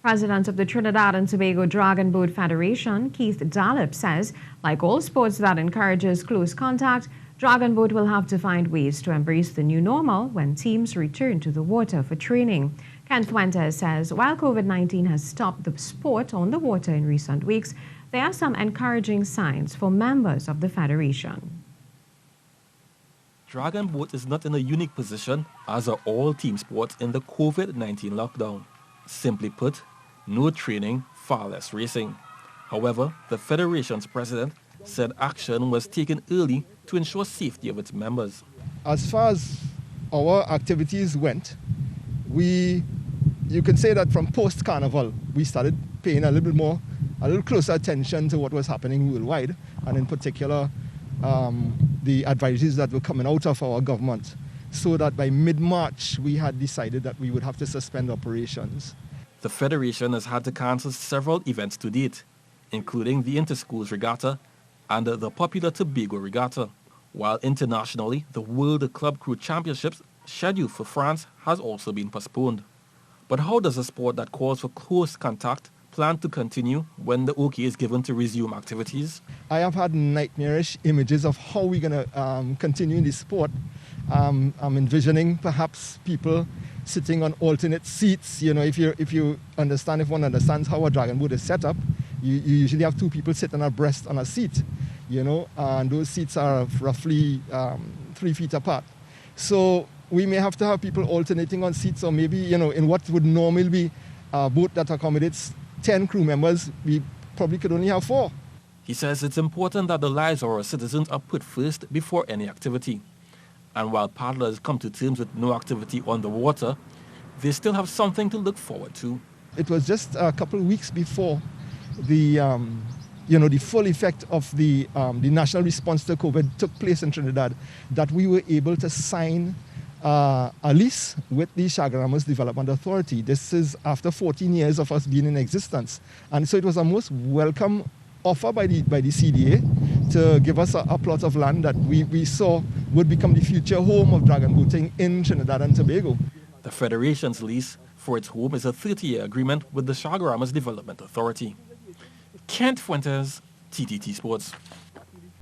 President of the Trinidad and Tobago Dragon Boat Federation, Keith Dalip, says, like all sports that encourages close contact, Dragon Boat will have to find ways to embrace the new normal when teams return to the water for training. Fuentes says while COVID-19 has stopped the sport on the water in recent weeks, there are some encouraging signs for members of the federation. Dragon Boat is not in a unique position as are all team sports in the COVID-19 lockdown. Simply put, no training, far less racing. However, the federation's president said action was taken early to ensure safety of its members. As far as our activities went, you can say that from post-carnival, we started paying a little closer attention to what was happening worldwide, and in particular, the advisories that were coming out of our government, so that by mid-March, we had decided that we would have to suspend operations. The federation has had to cancel several events to date, including the Inter-Schools Regatta and the popular Tobago Regatta, while internationally, the World Club Crew Championships scheduled for France has also been postponed. But how does a sport that calls for close contact plan to continue when the OK is given to resume activities? I have had nightmarish images of how we're going to continue in this sport. I'm envisioning perhaps people sitting on alternate seats. You know, if one understands how a dragon boat is set up, you usually have two people sitting abreast on a seat, you know, and those seats are roughly 3 feet apart. So we may have to have people alternating on seats, or maybe, you know, in what would normally be a boat that accommodates 10 crew members, we probably could only have 4. He says it's important that the lives of our citizens are put first before any activity. And while paddlers come to terms with no activity on the water, they still have something to look forward to. It was just a couple of weeks before the full effect of the national response to COVID took place in Trinidad that we were able to sign a lease with the Chaguaramas Development Authority. This is after 14 years of us being in existence. And so it was a most welcome offer by the CDA to give us a plot of land that we saw would become the future home of dragon boating in Trinidad and Tobago. The federation's lease for its home is a 30-year agreement with the Chaguaramas Development Authority. Fuentes, TTT Sports.